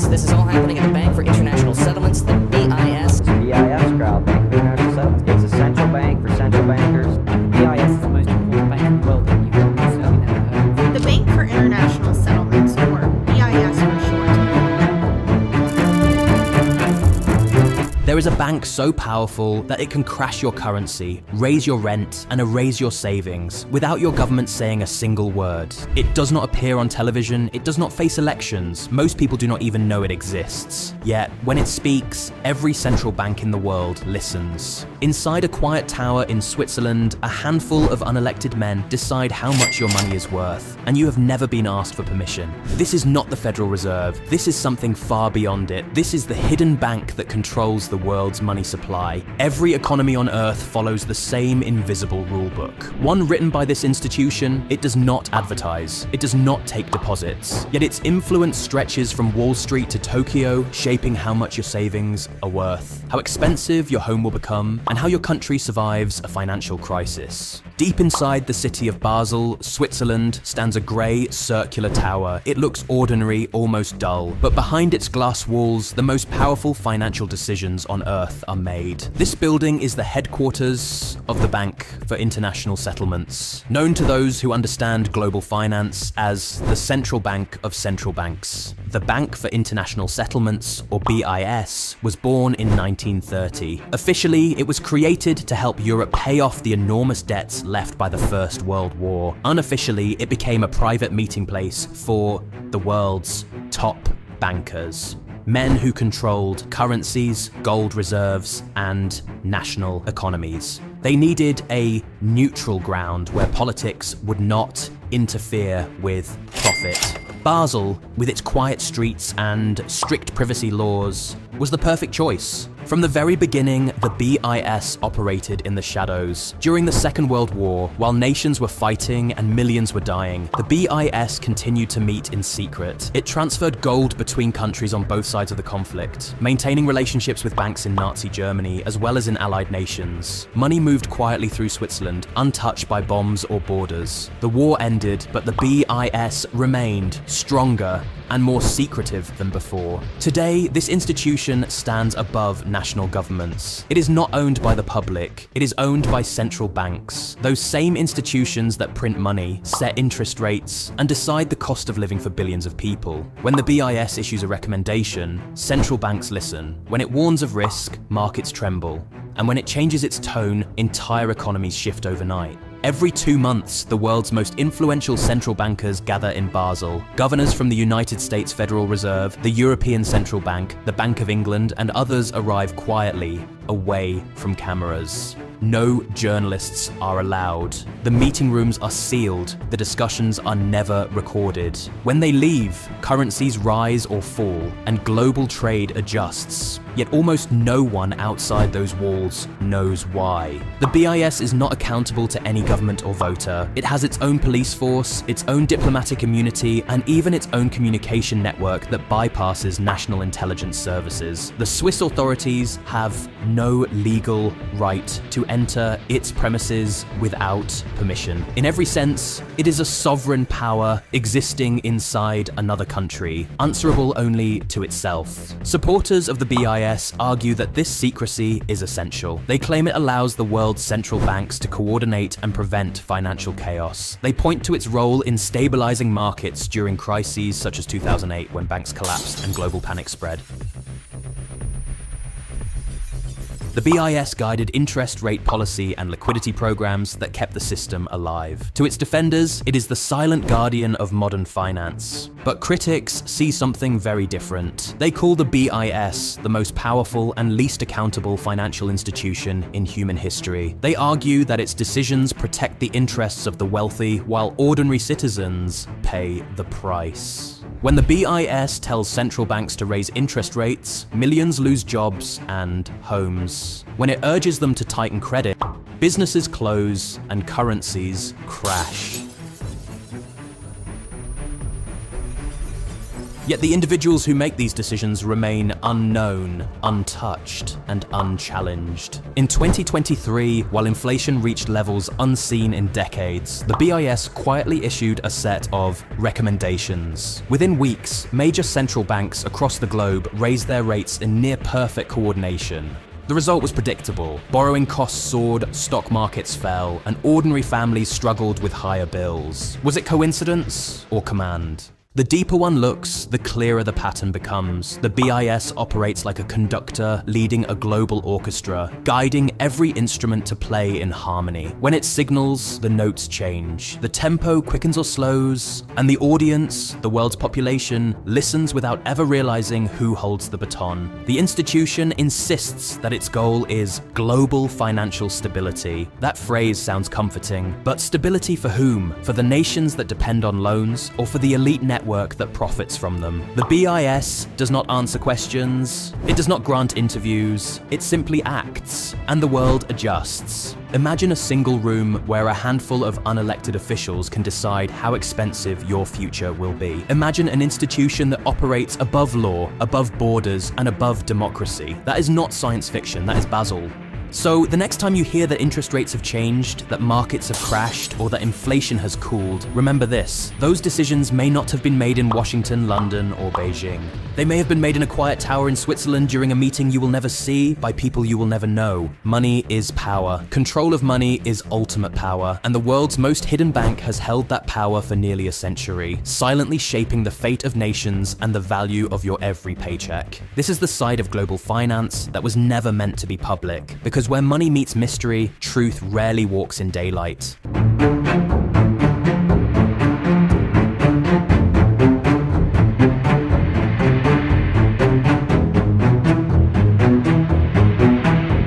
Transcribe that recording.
This is all happening at the Bank for International Settlements, the BIS. BIS crowd, Bank for International Settlements. It's a central bank for central bankers. BIS is the most important bank in the world that you've certainly never heard of. The Bank for International Settlements, or BIS for short. There is a bank so powerful that it can crash your currency, raise your rent, and erase your savings without your government saying a single word. It does not appear on television, it does not face elections, most people do not even know it exists. Yet, when it speaks, every central bank in the world listens. Inside a quiet tower in Switzerland, a handful of unelected men decide how much your money is worth, and you have never been asked for permission. This is not the Federal Reserve, this is something far beyond it. This is the hidden bank that controls the world's money supply. Every economy on Earth follows the same invisible rulebook. One written by this institution, it does not advertise, it does not take deposits. Yet its influence stretches from Wall Street to Tokyo, shaping how much your savings are worth, how expensive your home will become, and how your country survives a financial crisis. Deep inside the city of Basel, Switzerland, stands a grey, circular tower. It looks ordinary, almost dull, but behind its glass walls, the most powerful financial decisions on Earth are made. This building is the headquarters of the Bank for International Settlements, known to those who understand global finance as the central bank of central banks. The Bank for International Settlements, or BIS, was born in 1930. Officially, it was created to help Europe pay off the enormous debts left by the First World War. Unofficially, it became a private meeting place for the world's top bankers. Men who controlled currencies, gold reserves, and national economies. They needed a neutral ground where politics would not interfere with profit. Basel, with its quiet streets and strict privacy laws, was the perfect choice. From the very beginning, the BIS operated in the shadows. During the Second World War, while nations were fighting and millions were dying, the BIS continued to meet in secret. It transferred gold between countries on both sides of the conflict, maintaining relationships with banks in Nazi Germany as well as in Allied nations. Money moved quietly through Switzerland, untouched by bombs or borders. The war ended, but the BIS remained stronger and more secretive than before. Today, this institution stands above national governments. It is not owned by the public, it is owned by central banks. Those same institutions that print money, set interest rates, and decide the cost of living for billions of people. When the BIS issues a recommendation, central banks listen. When it warns of risk, markets tremble. And when it changes its tone, entire economies shift overnight. Every 2 months, the world's most influential central bankers gather in Basel. Governors from the United States Federal Reserve, the European Central Bank, the Bank of England, and others arrive quietly, away from cameras. No journalists are allowed. The meeting rooms are sealed. The discussions are never recorded. When they leave, currencies rise or fall, and global trade adjusts. Yet almost no one outside those walls knows why. The BIS is not accountable to any government or voter. It has its own police force, its own diplomatic immunity, and even its own communication network that bypasses national intelligence services. The Swiss authorities have no legal right to enter its premises without permission. In every sense, it is a sovereign power existing inside another country, answerable only to itself. Supporters of the BIS argue that this secrecy is essential. They claim it allows the world's central banks to coordinate and prevent financial chaos. They point to its role in stabilizing markets during crises such as 2008 when banks collapsed and global panic spread. The BIS guided interest rate policy and liquidity programs that kept the system alive. To its defenders, it is the silent guardian of modern finance. But critics see something very different. They call the BIS the most powerful and least accountable financial institution in human history. They argue that its decisions protect the interests of the wealthy while ordinary citizens pay the price. When the BIS tells central banks to raise interest rates, millions lose jobs and homes. When it urges them to tighten credit, businesses close and currencies crash. Yet the individuals who make these decisions remain unknown, untouched, and unchallenged. In 2023, while inflation reached levels unseen in decades, the BIS quietly issued a set of recommendations. Within weeks, major central banks across the globe raised their rates in near perfect coordination. The result was predictable. Borrowing costs soared, stock markets fell, and ordinary families struggled with higher bills. Was it coincidence or command? The deeper one looks, the clearer the pattern becomes. The BIS operates like a conductor leading a global orchestra, guiding every instrument to play in harmony. When it signals, the notes change. The tempo quickens or slows, and the audience, the world's population, listens without ever realizing who holds the baton. The institution insists that its goal is global financial stability. That phrase sounds comforting, but stability for whom? For the nations that depend on loans, or for the elite network that profits from them? The BIS does not answer questions, it does not grant interviews, it simply acts, and the world adjusts. Imagine a single room where a handful of unelected officials can decide how expensive your future will be. Imagine an institution that operates above law, above borders, and above democracy. That is not science fiction, that is Basel. So the next time you hear that interest rates have changed, that markets have crashed, or that inflation has cooled, remember this: those decisions may not have been made in Washington, London, or Beijing. They may have been made in a quiet tower in Switzerland during a meeting you will never see, by people you will never know. Money is power. Control of money is ultimate power, and the world's most hidden bank has held that power for nearly a century, silently shaping the fate of nations and the value of your every paycheck. This is the side of global finance that was never meant to be public, because where money meets mystery, truth rarely walks in daylight.